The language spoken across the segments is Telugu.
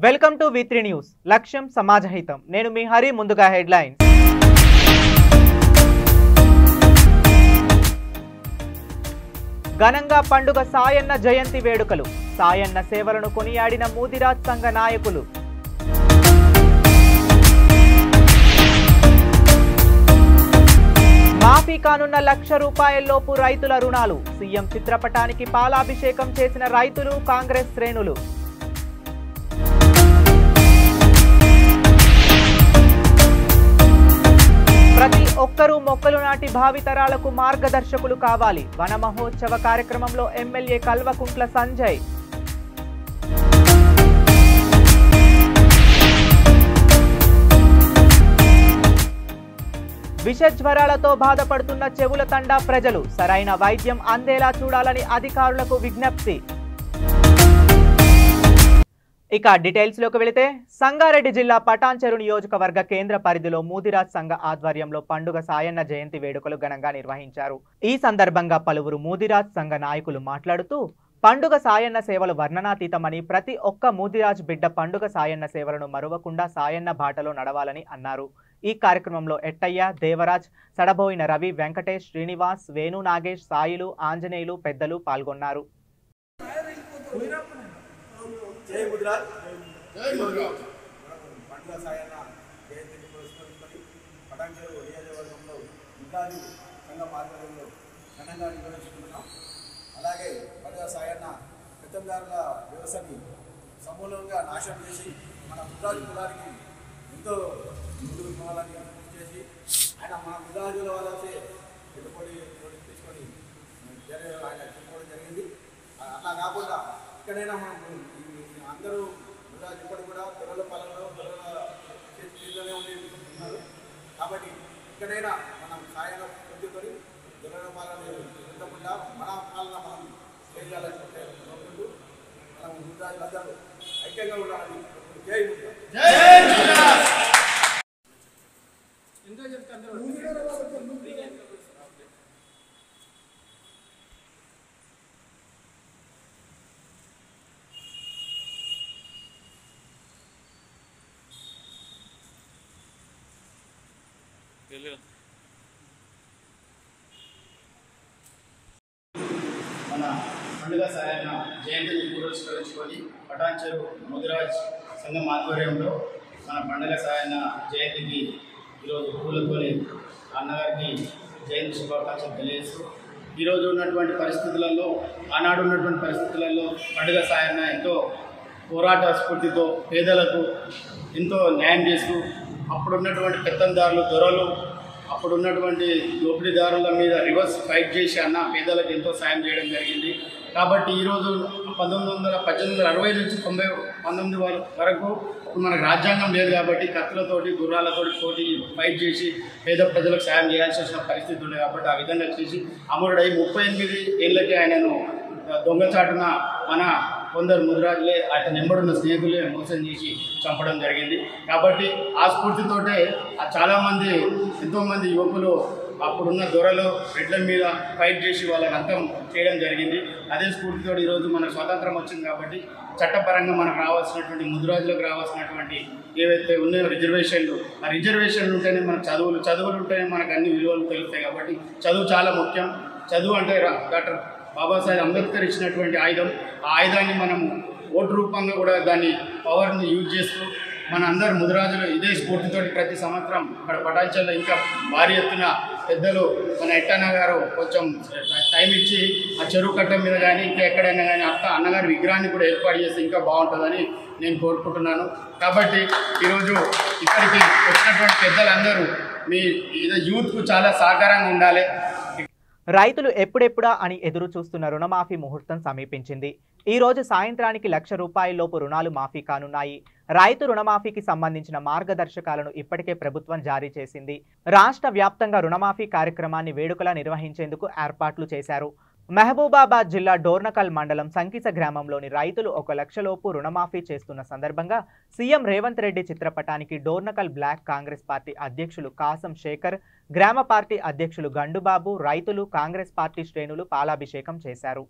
Welcome to V3 news. లక్ష్యం సమాజహితం. నేను మీ హరి. ముందుగా హెడ్లైన్స్. ఘనంగా పండుగ సాయన్న జయంతి వేడుకలు. సాయన్న సేవలను కొనియాడిన మూదిరాజ్ సంఘ నాయకులు. మాఫీ కానున్న ₹1,00,000 రైతుల రుణాలు. సీఎం చిత్రపటానికి పాలాభిషేకం చేసిన రైతులు, కాంగ్రెస్ శ్రేణులు. ప్రతి ఒక్కరూ మొక్కలు నాటి భావితరాలకు మార్గదర్శకులు కావాలి. వన మహోత్సవ కార్యక్రమంలో ఎమ్మెల్యే కల్వకుంట్ల సంజయ్. విషజ్వరాలతో బాధపడుతున్న చెవుల తండా ప్రజలు. సరైన వైద్యం అందేలా చూడాలని అధికారులకు విజ్ఞప్తి. ఇక డీటెయిల్స్ లోకి వెళితే, సంగారెడ్డి జిల్లా పటాన్చెరు నియోజకవర్గ కేంద్ర పరిధిలో మూదిరాజ్ సంఘ ఆధ్వర్యంలో పండుగ సాయన్న జయంతి వేడుకలు ఘనంగా నిర్వహించారు. ఈ సందర్భంగా పలువురు మూదిరాజ్ సంఘ నాయకులు మాట్లాడుతూ, పండుగ సాయన్న సేవలు వర్ణనాతీతమని, ప్రతి ఒక్క మూదిరాజ్ బిడ్డ పండుగ సాయన్న సేవలను మరువకుండా సాయన్న బాటలో నడవాలని అన్నారు. ఈ కార్యక్రమంలో ఎట్టయ్య, దేవరాజ్, సడబోయిన రవి, వెంకటేష్, శ్రీనివాస్, వేణు నాగేష్, సాయిలు, ఆంజనేయులు పెద్దలు పాల్గొన్నారు. జై ముదిరాజ్. పండుగ సాయన్న జయంతిని పురస్కరించుకొని పటాన్చెరు నియోజకవర్గంలో ముదిరాజు సంఘం ఆధ్వర్యంలో ఘనంగా నిర్వహించుకుంటున్నాం. అలాగే పండుగ సాయన్న పెత్తందారుల వ్యవస్థని సమూలంగా నాశనం చేసి మన ముదిరాజు కులానికి ఎంతో ముందుకు పోవాలని చేసి ఆయన మన ముదిరాజుల వాళ్ళే పెట్టుబడి తీసుకొని ఆయన చెప్పుకోవడం జరిగింది. అలా కాకుండా ఇక్కడైనా మనం అందరూ ముదిరాజు ఇప్పటి కూడా దొరల పాలనలో చేతిలోనే ఉన్నారు. కాబట్టి ఇక్కడైనా మనం సాయంగా పొందుకొని దొరల పాలన ఉండకుండా మన పాలన మనం చేయాలనుకుంటే కోరుకుంటూ మనం ముదిరాజులందరూ ఐక్యంగా ఉండాలని. జై ముదిరాజ్. ఎంతో చెప్తాను. మన పండుగ సాయన్న జయంతిని పురస్కరించుకొని పటాన్చెరు ముదిరాజ్ సంఘం ఆధ్వర్యంలో మన పండుగ సాయన్న జయంతికి ఈరోజు పూలతోని అన్నగారికి జయంతి శుభాకాంక్షలు తెలియజేస్తూ, ఈరోజు ఉన్నటువంటి పరిస్థితులలో, ఆనాడు ఉన్నటువంటి పరిస్థితులలో పండుగ సాయన్న ఎంతో పోరాట స్ఫూర్తితో పేదలకు ఎంతో న్యాయం చేస్తూ, అప్పుడున్నటువంటి పెత్తందారులు, దొరలు, అప్పుడున్నటువంటి దోపిడీదారుల మీద రివర్స్ ఫైట్ చేసి అన్న పేదలకు ఎంతో సాయం చేయడం జరిగింది. కాబట్టి ఈరోజు 1860 నుంచి 19 వరకు మనకు రాజ్యాంగం లేదు కాబట్టి కత్తులతోటి, గుర్రాలతోటి పోటీ ఫైట్ చేసి పేద ప్రజలకు సాయం చేయాల్సి వచ్చిన పరిస్థితి ఉంది. కాబట్టి ఆ విధంగా చేసి అమరుడై 38 ఏళ్ళకి ఆయనను దొంగచాటున మన కొందరు ముదిరాజులే అతని వెంబడున్న స్నేహితులే మోసం చేసి చంపడం జరిగింది. కాబట్టి ఆ స్ఫూర్తితోటే చాలామంది, ఎంతోమంది యువకులు అప్పుడున్న దొరలు రెడ్ల మీద ఫైట్ చేసి వాళ్ళని అంతం చేయడం జరిగింది. అదే స్ఫూర్తితో ఈరోజు మనకు స్వాతంత్రం వచ్చింది. కాబట్టి చట్టపరంగా మనకు రావాల్సినటువంటి ముదిరాజులకు రావాల్సినటువంటి ఏవైతే ఉన్నాయో రిజర్వేషన్లు, ఆ రిజర్వేషన్లు ఉంటేనే మనకు చదువులు ఉంటేనే మనకు అన్ని విలువలు తెలుస్తాయి. కాబట్టి చదువు చాలా ముఖ్యం. చదువు అంటే డాక్టర్ బాబాసాహెబ్ అంబేద్కర్ ఇచ్చినటువంటి ఆయుధం. ఆ ఆయుధాన్ని మనము ఓటు రూపంగా కూడా దాన్ని పవర్ని యూజ్ చేస్తూ మన అందరు ముదిరాజులు ఇదే స్ఫూర్తితోటి ప్రతి సంవత్సరం ఇక్కడ పటాన్చెరులో ఇంకా భారీ ఎత్తున పెద్దలు మన ఎట్టన్న గారు కొంచెం టైం ఇచ్చి ఆ చెరువు కట్ట మీద కానీ ఇంకా ఎక్కడైనా కానీ అన్నగారి విగ్రహాన్ని కూడా ఏర్పాటు చేస్తే ఇంకా బాగుంటుందని నేను కోరుకుంటున్నాను. కాబట్టి ఈరోజు ఇక్కడికి వచ్చినటువంటి పెద్దలందరూ మీ యూత్కు చాలా సహకారంగా ఉండాలి. రైతులు ఎప్పుడెప్పుడా అని ఎదురు చూస్తున్న రుణమాఫీ ముహూర్తం సమీపించింది. ఈ రోజు సాయంత్రానికి ₹1,00,000 రుణాలు మాఫీ కానున్నాయి. రైతు రుణమాఫీకి సంబంధించిన మార్గదర్శకాలను ఇప్పటికే ప్రభుత్వం జారీ చేసింది. రాష్ట్ర వ్యాప్తంగా రుణమాఫీ కార్యక్రమాన్ని వేడుకలా నిర్వహించేందుకు ఏర్పాట్లు చేశారు. మహబూబాబాద్ జిల్లా డోర్నకల్ మండలం సంకిస గ్రామంలోని రైతులు ₹1,00,000 రుణమాఫీ చేస్తున్న సందర్భంగా సీఎం రేవంత్ రెడ్డి చిత్రపటానికి డోర్నకల్ బ్లాక్ కాంగ్రెస్ పార్టీ అధ్యక్షులు కాసం శేఖర్, గ్రామ పార్టీ అధ్యక్షులు గండుబాబు, రైతులు, కాంగ్రెస్ పార్టీ శ్రేణులు పాలాభిషేకం చేశారు.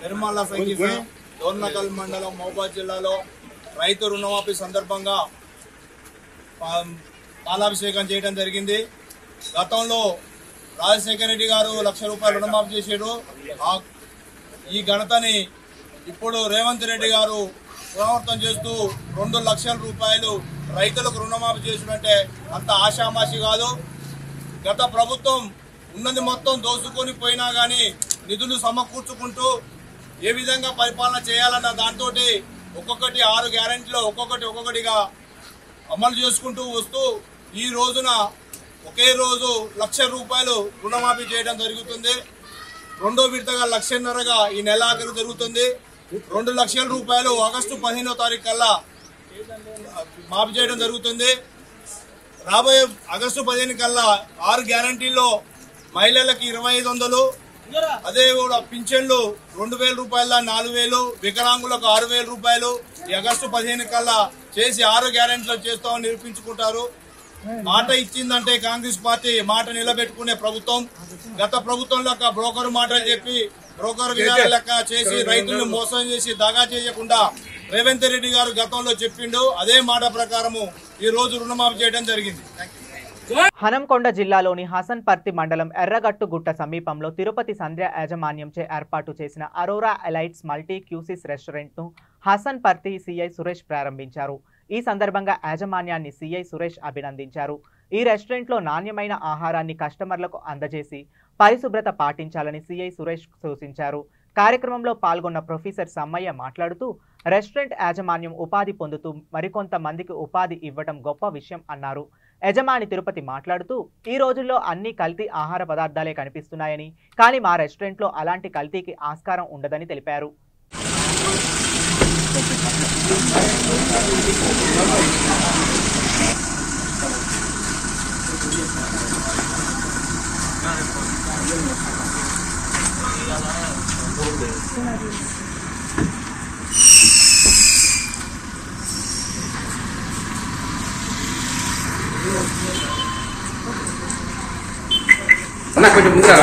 నిర్మల సంగీతం డోర్నకల్ మండలం మహబూబాబాద్ జిల్లాలో రైతు రుణమాఫీ సందర్భంగా పాలాభిషేకం చేయడం జరిగింది. గతంలో రాజశేఖర రెడ్డి గారు ₹1,00,000 రుణమాఫీ చేశారు. ఈ ఘనతని ఇప్పుడు రేవంత్ రెడ్డి గారు పునరావృతం చేస్తూ ₹2,00,000 రైతులకు రుణమాఫీ చేసినట్టే అంత ఆషామాషి కాదు. గత ప్రభుత్వం ఉన్నది మొత్తం దోసుకొని పోయినా కానీ నిధులు సమకూర్చుకుంటూ ఏ విధంగా పరిపాలన చేయాలన్న దాంతో ఒక్కొక్కటి 6 గ్యారెంటీలో ఒక్కొక్కటిగా అమలు చేసుకుంటూ వస్తూ ఈ రోజున ఒకే రోజు ₹1,00,000 రుణమాఫీ చేయడం జరుగుతుంది. రెండో విడతగా ₹1,50,000గా ఈ నెలాఖరు జరుగుతుంది. ₹2,00,000 ఆగస్టు 15వ తారీఖు కల్లా మాఫీ చేయడం జరుగుతుంది. రాబోయే ఆగస్టు 15 కల్లా 6 గ్యారంటీల్లో మహిళలకి 2,500, అదే కూడా పింఛన్లు ₹2,000 4,000, వికలాంగులకు ₹6,000 ఈ ఆగస్టు 15 కల్లా చేసి 6 గ్యారెంటీలు చేస్తామని నిరూపించుకుంటారు. మాట ఇచ్చిందంటే కాంగ్రెస్ పార్టీ మాట నిలబెట్టుకునే ప్రభుత్వం. గత ప్రభుత్వం లెక్క బ్రోకర్ మాటలు చెప్పి బ్రోకర్ విధాన లెక్క చేసి రైతులను మోసం చేసి దగా చేయకుండా రేవంత్ రెడ్డి గారు గతంలో చెప్పిండు. అదే మాట ప్రకారము ఈ రోజు రుణమాఫీ చేయడం జరిగింది. హనంకొండ జిల్లాలోని హసన్పర్తి మండలం ఎర్రగట్టుగుట్ట సమీపంలో తిరుపతి సంధ్య యాజమాన్యంచే ఏర్పాటు చేసిన అరోరా ఎలైట్స్ మల్టీ క్యూసిస్ రెస్టారెంట్ను హసన్పర్తి సిఐ సురేష్ ప్రారంభించారు. ఈ సందర్భంగా యాజమాన్యాన్ని సిఐ సురేష్ అభినందించారు. ఈ రెస్టారెంట్లో నాణ్యమైన ఆహారాన్ని కస్టమర్లకు అందజేసి పరిశుభ్రత పాటించాలని సిఐ సురేష్ సూచించారు. కార్యక్రమంలో పాల్గొన్న ప్రొఫెసర్ సమ్మయ్య మాట్లాడుతూ రెస్టారెంట్ యాజమాన్యం ఉపాధి పొందుతూ మరికొంతమందికి ఉపాధి ఇవ్వడం గొప్ప విషయం అన్నారు. యజమాని తిరుపతి మాట్లాడుతూ ఈ రోజుల్లో అన్ని కల్తీ ఆహార పదార్థాలే కనిపిస్తున్నాయని, కానీ మా రెస్టారెంట్లో అలాంటి కల్తీకి ఆస్కారం ఉండదని తెలిపారు. కొంచెం ముందుగా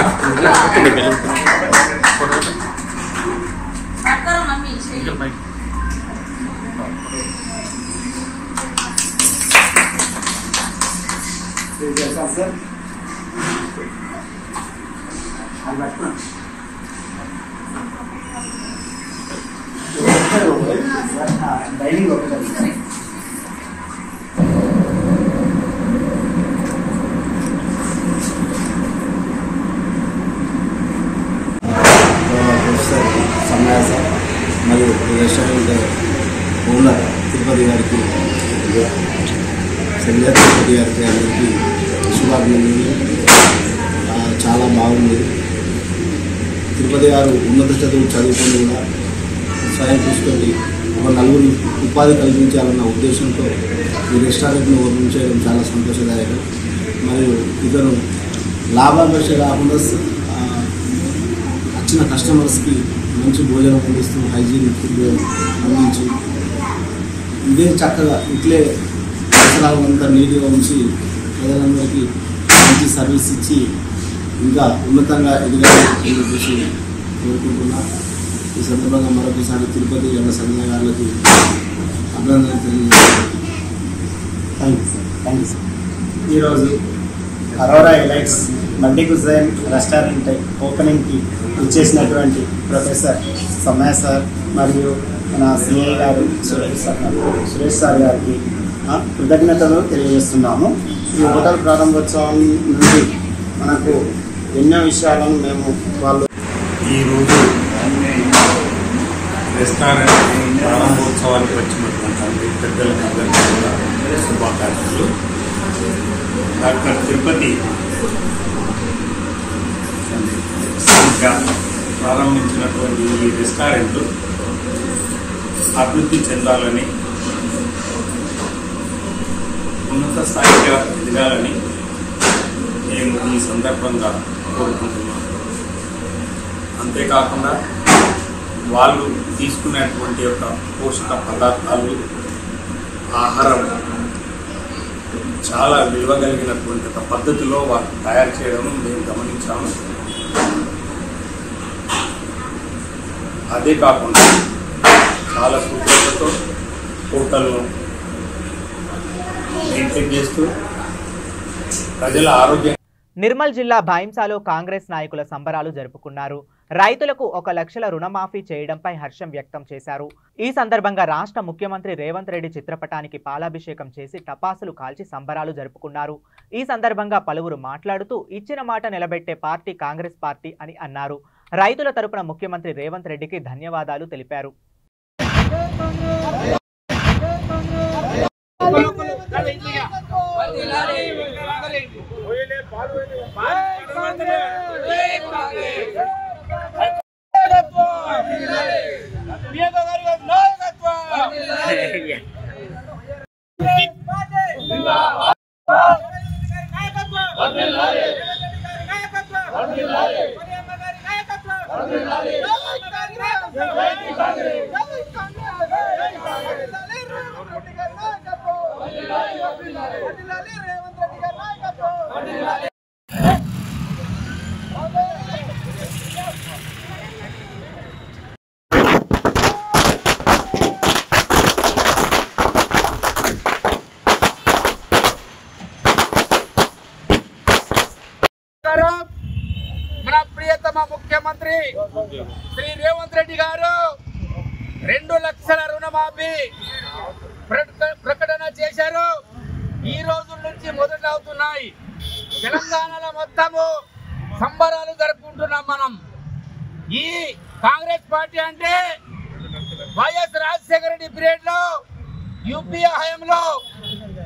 సార్ డైనింగ్ ఒకటి మరియు రెస్టారెంట్ ఓనర్ తిరుపతి గారికి సంజయ్ తిరుపతి గారికి అందరికీ శుభాభినందనలు. చాలా బాగుంది. తిరుపతి గారు ఉన్నత చదువుకొని కూడా స్వయం కృషితోటి ఒక నలుగురు ఉపాధి కల్పించాలన్న ఉద్దేశంతో ఈ రెస్టారెంట్ను ఓపెన్ చేయడం చాలా సంతోషదాయకం. మరియు ఇతను లాభాపేక్ష కాకుండా వచ్చిన కస్టమర్స్కి మంచి భోజనం అందిస్తూ హైజీనిక్ ఫుడ్ అందించి ఇదే చక్కగా ఇట్లే పరిసరాలంతా నీట్గా ఉంచి ప్రజలందరికీ మంచి సర్వీస్ ఇచ్చి ఇంకా ఉన్నతంగా ఎదగాలని చెప్పేసి కోరుకుంటున్నా. ఈ సందర్భంగా మరొకసారి తిరుపతి సంజయ్ గారికి అభినందనలు తెలియజేస్తున్నాను. Thank you sir. ఈరోజు Aurora Elites multi cuisine restaurant ఓపెనింగ్కి ఇచ్చేసినటువంటి ప్రొఫెసర్ సమ్మయ్య సార్ మరియు మన సిఐ గారు సురేష్ సార్ గారికి కృతజ్ఞతలు తెలియజేస్తున్నాము. ఈ హోటల్ ప్రారంభోత్సవం నుండి మనకు ఎన్నో విషయాలను మేము వాళ్ళు ఈరోజు రెస్టారెంట్ ప్రారంభోత్సవానికి వచ్చినటువంటి పెద్దలందరికీ కూడా శుభాకాంక్షలు. డాక్టర్ తిరుపతి ప్రారంభించినటువంటి ఈ రెస్టారెంట్ అభివృద్ధి చెందాలని, ఉన్నత స్థాయిగా ఎదగాలని మేము ఈ సందర్భంగా కోరుకుంటున్నాం. అంతేకాకుండా వాళ్ళు తీసుకునేటువంటి యొక్క పోషక పదార్థాలు, ఆహారం చాలా విలువ కలిగినటువంటి ఒక పద్ధతిలో వాళ్ళు తయారు చేయడం మేము గమనించాము. అదే కాకుండా చాలా శుభ్రతతో హోటల్ను మెయింటైన్ చేస్తూ ప్రజల ఆరోగ్యం. నిర్మల్ జిల్లా భైంసాలో కాంగ్రెస్ నాయకుల సంబరాలు జరుపుకున్నారు. రైతులకు 1 లక్షల రుణమాఫీ చేయడంపై హర్షం వ్యక్తం చేశారు. ఈ సందర్భంగా రాష్ట్ర ముఖ్యమంత్రి రేవంత్ రెడ్డి చిత్రపటానికి పాలాభిషేకం చేసి టపాసులు కాల్చి సంబరాలు జరుపుకున్నారు. ఈ సందర్భంగా పలువురు మాట్లాడుతూ ఇచ్చిన మాట నిలబెట్టే పార్టీ కాంగ్రెస్ పార్టీ అని అన్నారు. రైతుల తరపున ముఖ్యమంత్రి రేవంత్ రెడ్డికి ధన్యవాదాలు తెలిపారు. మన ప్రియతమ ముఖ్యమంత్రి శ్రీ రేవంత్ రెడ్డి గారు 2 లక్షల రుణమాఫీ ప్రకటన చేశారు. ఈ రోజు నుంచి మొదలవుతున్నాయి. తెలంగాణలో మొత్తము సంబరాలు జరుపుకుంటున్నాం మనం. ఈ కాంగ్రెస్ పార్టీ అంటే వైఎస్ రాజశేఖర రెడ్డి పీరియడ్ లో యూపీఏ హయాంలో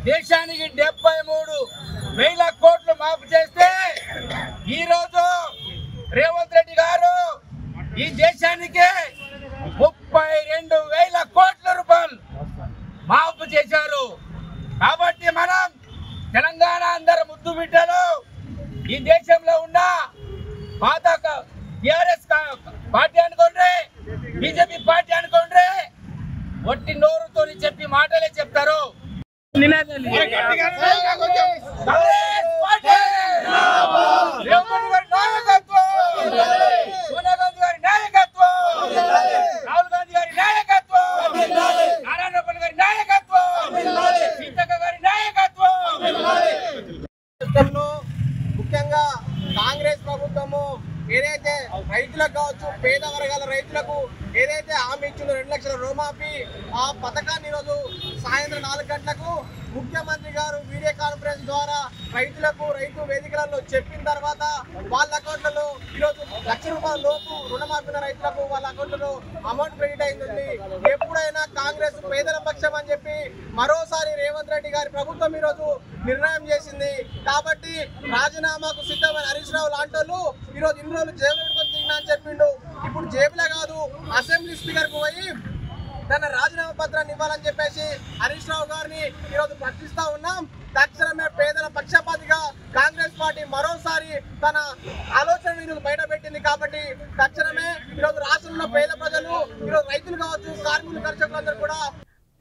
దేశానికి 73,000 కోట్లు మాఫీ చేస్తే ఈ రోజు రేవంత్ రెడ్డి గారు ఈ దేశానికి 32,000 కోట్ల రూపాయలు మాఫీ చేశారు. కాబట్టి మనం తెలంగాణ అందరు ముద్దు బిడ్డలు ఈ దేశంలో ఉన్న పాత టిఆర్ఎస్ పార్టీ అనుకోండి, బీజేపీ పార్టీ అనుకోండి, ఒట్టి నోరుతో చెప్పి మాటలే చెప్తారు. ముఖ్యంగా కాంగ్రెస్ ప్రభుత్వము ఏదైతే రైతులకు కావచ్చు, పేద వర్గాల రైతులకు ఏదైతే హామీ ఇచ్చిందో 2 లక్షల రుణమాఫీ, ఆ పథకాన్ని ఈరోజు సాయంత్రం 4 గంటలకు ముఖ్యమంత్రి గారు వీడియో కాన్ఫరెన్స్ ద్వారా రైతులకు రైతు వేదికలలో చెప్పిన తర్వాత వాళ్ళ అకౌంట్లలో ఈరోజు 1 లక్ష రూపాయల లోపు రుణమాఫీ రైతులకు వాళ్ళ అకౌంట్లలో అమౌంట్ క్రెడిట్ అయింది. ఎప్పుడైనా కాంగ్రెస్ పేదల పక్షం అని చెప్పి మరోసారి రేవంత్ రెడ్డి గారి ప్రభుత్వం ఈరోజు నిర్ణయం చేసింది. కాబట్టి రాజీనామాకు సిద్ధమైన హరీష్ రావు లాంటి వాళ్ళు ఈరోజు ఇన్ని రోజులు జైలు పెట్టుకొని తిన్నా అని చెప్పిండు. ఇప్పుడు జేబులో కాదు, అసెంబ్లీ స్పీకర్కు పోయి తన రాజీనామా పత్రాన్ని ఇవ్వాలని చెప్పేసి హరీష్ రావు గారిని ఈరోజు ప్రశ్నిస్తా ఉన్నాం. తక్షణమే పేదల పక్షపాతిగా కాంగ్రెస్ పార్టీ మరోసారి తన ఆలోచన ఈరోజు బయట పెట్టింది. కాబట్టి తక్షణమే ఈరోజు రాష్ట్రంలో పేద ప్రజలు, ఈరోజు రైతులు కావచ్చు, కార్మికులు, కర్షకులందరూ కూడా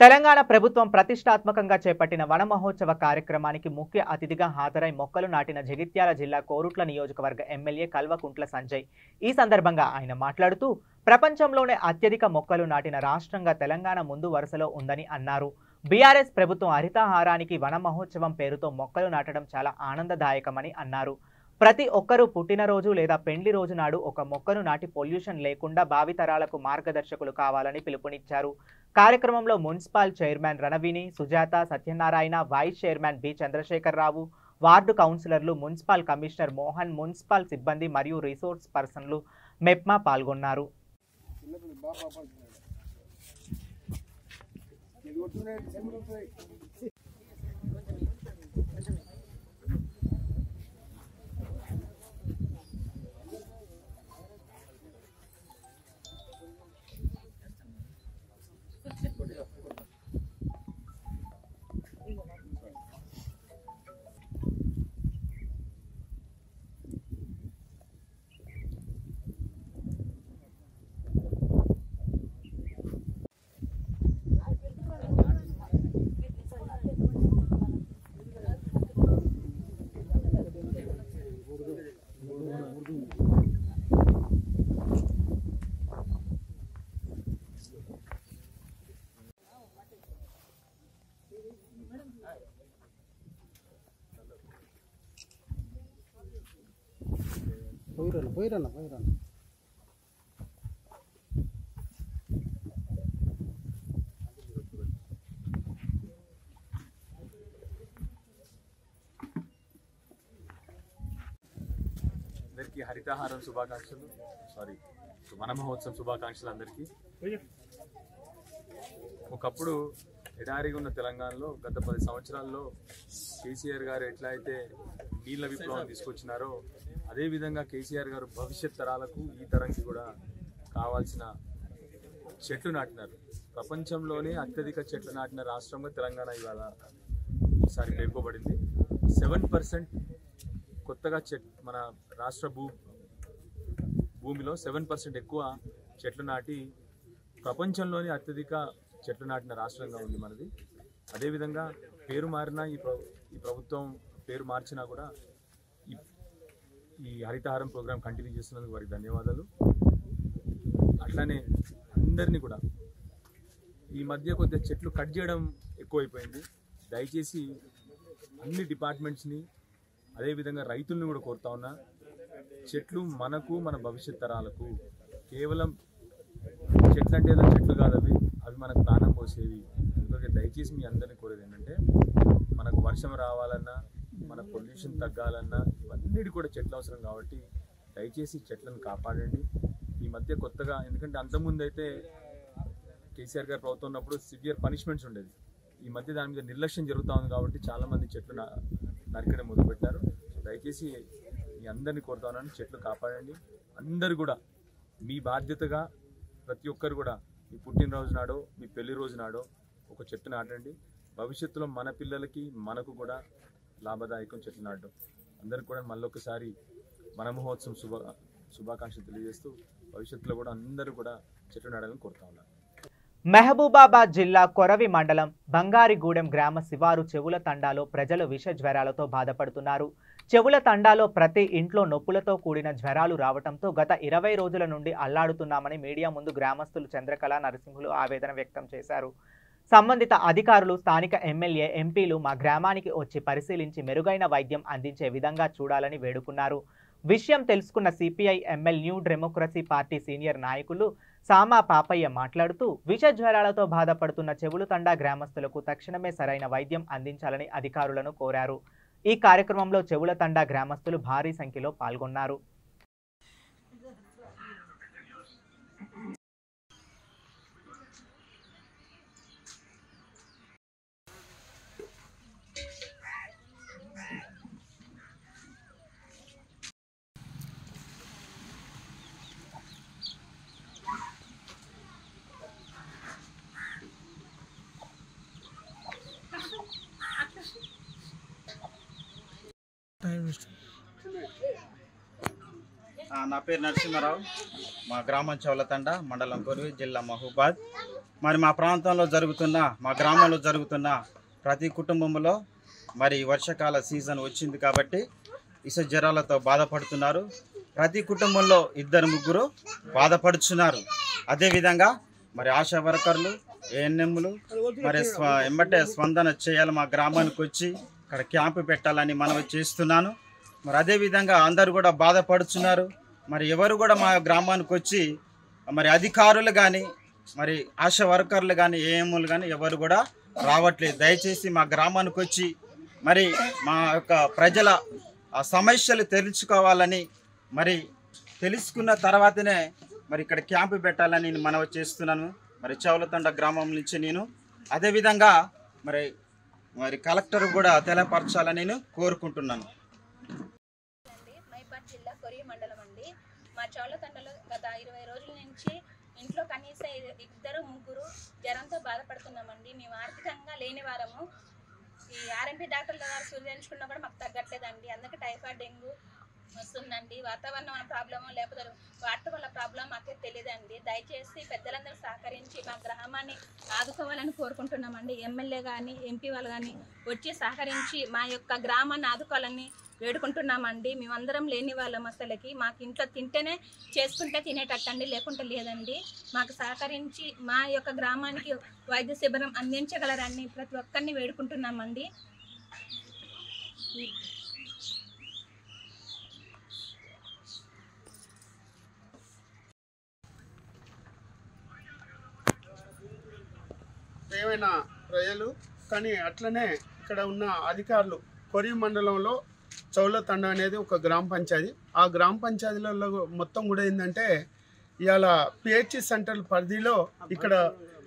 తెలంగాణ ప్రభుత్వం ప్రతిష్టాత్మకంగా చేపట్టిన వన మహోత్సవ కార్యక్రమానికి ముఖ్య అతిథిగా హాజరై మొక్కలు నాటిన జగిత్యాల జిల్లా కోరుట్ల నియోజకవర్గ ఎమ్మెల్యే కల్వకుంట్ల సంజయ్. ఈ సందర్భంగా ఆయన మాట్లాడుతూ ప్రపంచంలోనే అత్యధిక మొక్కలు నాటిన రాష్ట్రంగా తెలంగాణ ముందు వరుసలో ఉందని అన్నారు. బీఆర్ఎస్ ప్రభుత్వం హరితహారానికి వన మహోత్సవం పేరుతో మొక్కలు నాటడం చాలా ఆనందదాయకమని అన్నారు. ప్రతి ఒక్కరూ పుట్టినరోజు లేదా పెండ్లి రోజు నాడు ఒక మొక్కను నాటి పొల్యూషన్ లేకుండా భావితరాలకు మార్గదర్శకులు కావాలని పిలుపునిచ్చారు. కార్యక్రమంలో municipal chairman Ranavini, Sujatha, Satyanarayana, vice chairman B Chandrasekhara Rao, ward కౌన్సిలర్లు, మున్సిపల్ కమిషనర్ మోహన్, మున్సిపల్ సిబ్బంది మరియు రిసోర్స్ పర్సన్లు మెప్మా పాల్గొన్నారు. అందరికీ హరితహారం శుభాకాంక్షలు, వన మహోత్సవం శుభాకాంక్షలు అందరికీ. ఒకప్పుడు ఎడారిగా ఉన్న తెలంగాణలో గత 10 సంవత్సరాల్లో కేసీఆర్ గారు ఎట్లా అయితే నీళ్ల విప్లవం తీసుకొచ్చినారో అదేవిధంగా కేసీఆర్ గారు భవిష్యత్ తరాలకు ఈ తరంకి కూడా కావాల్సిన చెట్లు నాటినారు. ప్రపంచంలోనే అత్యధిక చెట్లు నాటిన రాష్ట్రంగా తెలంగాణ ఇవాళ ఈసారి పేర్కొబడింది. 7% కొత్తగా మన రాష్ట్ర భూమిలో 7% ఎక్కువ చెట్లు నాటి ప్రపంచంలోని అత్యధిక చెట్లు నాటిన రాష్ట్రంగా ఉంది మనది. అదేవిధంగా పేరు మారినా ఈ ప్రభుత్వం పేరు మార్చినా కూడా ఈ హరితహారం ప్రోగ్రాం కంటిన్యూ చేస్తున్నందుకు వారికి ధన్యవాదాలు. అట్లానే అందరినీ కూడా ఈ మధ్య కొద్దిగా చెట్లు కట్ చేయడం ఎక్కువైపోయింది. దయచేసి అన్ని డిపార్ట్మెంట్స్ని అదేవిధంగా రైతుల్ని కూడా కోరుతా ఉన్నా, చెట్లు మనకు మన భవిష్యత్ తరాలకు కేవలం చెట్లు అంటే ఏదో చెట్లు కాదు, అవి మనకు ప్రాణం పోసేవి. అందుకే దయచేసి మీ అందరినీ కోరేది ఏంటంటే మనకు వర్షం రావాలన్నా మన పొల్యూషన్ తగ్గాలన్నా ఇవన్నీ కూడా చెట్లు అవసరం కాబట్టి దయచేసి చెట్లను కాపాడండి. ఈ మధ్య కొత్తగా ఎందుకంటే అంతకుముందు అయితే కేసీఆర్ గారు ప్రభుత్వం ఉన్నప్పుడు సివియర్ పనిష్మెంట్స్ ఉండేది. ఈ మధ్య దాని మీద నిర్లక్ష్యం జరుగుతూ ఉంది కాబట్టి చాలామంది చెట్లు నరికడం మొదలుపెట్టారు. దయచేసి మీ అందరినీ కోరుతా ఉన్నాను, చెట్లు కాపాడండి. అందరు కూడా మీ బాధ్యతగా ప్రతి ఒక్కరు కూడా మీ పుట్టినరోజు నాడో మీ పెళ్లి రోజు నాడో ఒక చెట్టు నాటండి. భవిష్యత్తులో మన పిల్లలకి మనకు కూడా లాభదాయకం చెట్లు నాటడం. అందరికి కూడా మళ్ళొకసారి వన మహోత్సవం శుభాకాంక్షలు తెలియజేస్తూ భవిష్యత్తులో కూడా అందరూ కూడా చెట్లు నాటాలని కోరుతా ఉన్నారు. మహబూబాబాద్ జిల్లా కొరవి మండలం బంగారిగూడెం గ్రామ శివారు చెవుల తండాలో ప్రజలు విష జ్వరాలతో బాధపడుతున్నారు. చెవుల తండాలో ప్రతి ఇంట్లో నొప్పులతో కూడిన జ్వరాలు రావడంతో గత 20 రోజుల నుండి అల్లాడుతున్నామని మీడియా ముందు గ్రామస్తులు చంద్రకళ నరసింహులు ఆవేదన వ్యక్తం చేశారు. సంబంధిత అధికారులు, స్థానిక ఎమ్మెల్యే, ఎంపీలు మా గ్రామానికి వచ్చి పరిశీలించి మెరుగైన వైద్యం అందించే విధంగా చూడాలని వేడుకున్నారు. విషయం తెలుసుకున్న CPI ML new democracy party senior నాయకులు సామా పాపయ్య మాట్లాడుతూ విష జ్వరాలతో బాధపడుతున్న చెవులు తండా గ్రామస్తులకు తక్షణమే సరైన వైద్యం అందించాలని అధికారులను కోరారు. ఈ కార్యక్రమంలో చెవుల తండా గ్రామస్తులు భారీ సంఖ్యలో పాల్గొన్నారు. నా పేరు నరసింహారావు, మా గ్రామం చౌలతండ, మండలం కొరివి, జిల్లా మహబూబాద్. మరి మా ప్రాంతంలో మా గ్రామంలో జరుగుతున్న ప్రతి కుటుంబంలో మరి వర్షాకాల సీజన్ వచ్చింది కాబట్టి విష జ్వరాలతో బాధపడుతున్నారు. ప్రతి కుటుంబంలో 2-3 బాధపడుతున్నారు. అదేవిధంగా మరి ఆశా వర్కర్లు, ఏఎన్ఎంలు మరి ఎమ్మటే స్పందన చేయాలి. మా గ్రామానికి వచ్చి ఇక్కడ క్యాంపు పెట్టాలని మనవి చేస్తున్నాను. మరి అదేవిధంగా అందరూ కూడా బాధపడుతున్నారు. మరి ఎవరు కూడా మా గ్రామానికి వచ్చి మరి అధికారులు కానీ మరి ఆశా వర్కర్లు కానీ ఏఎంలు కానీ ఎవరు కూడా రావట్లేదు. దయచేసి మా గ్రామానికి వచ్చి మరి మా యొక్క ప్రజల సమస్యలు తెలుసుకోవాలని మరి తెలుసుకున్న తర్వాతనే మరి ఇక్కడ క్యాంపు పెట్టాలని నేను మనవి చేస్తున్నాను. మరి చౌలతండ గ్రామం నుంచి నేను అదేవిధంగా మరి కలెక్టర్ కూడా తెలపరచాలని నేను కోరుకుంటున్నాను. మైపాడ్ జిల్లా కొరివి మండలం అండి. మా చౌలతండలో గత 20 రోజుల నుంచి ఇంట్లో కనీసం 2-3 జ్వరంతో బాధపడుతున్నామండి. మేము ఆర్థికంగా లేని వారము. ఈ ఆర్ఎంపీ డాక్టర్ల గారు సూచించుకున్నా కూడా మాకు తగ్గట్లేదండి. అందుకే టైఫాయిడ్, డెంగ్యూ వస్తుందండి. వాతావరణం ప్రాబ్లము లేకపోతే వాటర్ వల్ల ప్రాబ్లం మాకే తెలియదండి. దయచేసి పెద్దలందరూ సహకరించి మా గ్రామాన్ని ఆదుకోవాలని కోరుకుంటున్నామండి. ఎమ్మెల్యే కానీ ఎంపీ వాళ్ళు కానీ వచ్చి సహకరించి మా యొక్క గ్రామాన్ని ఆదుకోవాలని వేడుకుంటున్నామండి. మేమందరం లేని వాళ్ళం, అసలుకి మాకు ఇంట్లో తింటేనే చేసుకుంటే తినేటట్టండి, లేకుంటే లేదండి. మాకు సహకరించి మా యొక్క గ్రామానికి వైద్య శిబిరం అందించగలరని ప్రతి ఒక్కరిని వేడుకుంటున్నామండి. ఏమైనా ప్రజలు. కానీ అట్లనే ఇక్కడ ఉన్న అధికారులు కొరి మండలంలో చౌలతండ అనేది ఒక గ్రామ పంచాయతీ. ఆ గ్రామ పంచాయతీలలో మొత్తం కూడా ఏంటంటే ఇవాళ పిహెచ్సి సెంటర్ పరిధిలో ఇక్కడ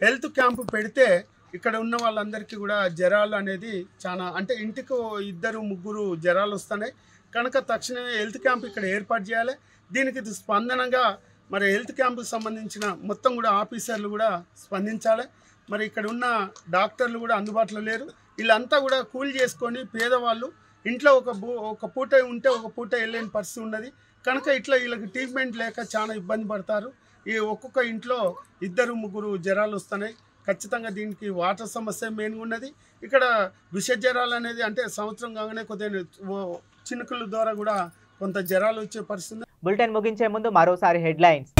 హెల్త్ క్యాంపు పెడితే ఇక్కడ ఉన్న వాళ్ళందరికీ కూడా జ్వరాలు అనేది చాలా అంటే ఇంటికి 2-3 జ్వరాలు వస్తున్నాయి కనుక తక్షణమే హెల్త్ క్యాంప్ ఇక్కడ ఏర్పాటు చేయాలి. దీనికి స్పందనగా మరి హెల్త్ క్యాంపుకు సంబంధించిన మొత్తం కూడా ఆఫీసర్లు కూడా స్పందించాలి. మరి ఇక్కడ ఉన్న డాక్టర్లు కూడా అందుబాటులో లేరు. వీళ్ళంతా కూడా కూలి చేసుకొని పేదవాళ్ళు ఇంట్లో ఒక పూట ఉంటే ఒక పూట వెళ్ళలేని పరిస్థితి ఉన్నది కనుక ఇట్లా వీళ్ళకి ట్రీట్మెంట్ లేక చాలా ఇబ్బంది పడతారు. ఈ ఒక్కొక్క ఇంట్లో 2-3 జ్వరాలు వస్తున్నాయి. ఖచ్చితంగా దీనికి వాటర్ సమస్య మెయిన్గా ఉన్నది. ఇక్కడ విష జ్వరాలు అనేది అంటే సంవత్సరం కాగానే కొద్దిగా చినుకుల ద్వారా కూడా కొంత జ్వరాలు వచ్చే పరిస్థితి. బులెటిన్ ముగించే ముందు మరోసారి హెడ్లైన్స్.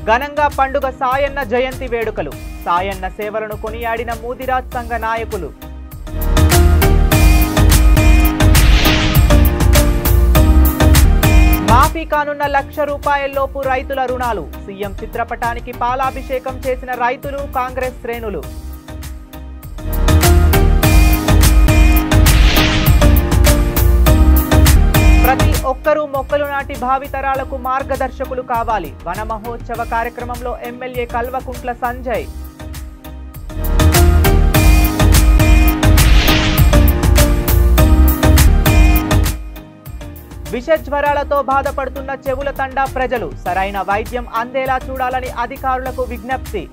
ఘనంగా పండుగ సాయన్న జయంతి వేడుకలు. సాయన్న సేవలను కొనియాడిన మూదిరాజ్ సంఘ నాయకులు. మాఫీ కానున్న ₹1,00,000 రైతుల రుణాలు. సీఎం చిత్రపటానికి పాలాభిషేకం చేసిన రైతులు, కాంగ్రెస్ శ్రేణులు. ప్రతి ఒక్కరూ మొక్కలు నాటి భావితరాలకు మార్గదర్శకులు కావాలి. వన మహోత్సవ కార్యక్రమంలో ఎమ్మెల్యే కల్వకుంట్ల సంజయ్. విష జ్వరాలతో బాధపడుతున్న చెవుల తండా ప్రజలు సరైన వైద్యం అందేలా చూడాలని అధికారులకు విజ్ఞప్తి.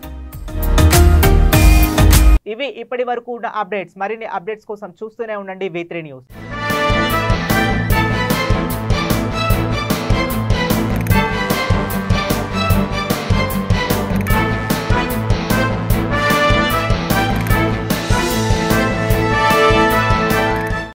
ఇవి ఇప్పటి వరకు ఉన్న అప్డేట్స్. మరిన్ని అప్డేట్స్ కోసం చూస్తూనే ఉండండి V3 న్యూస్.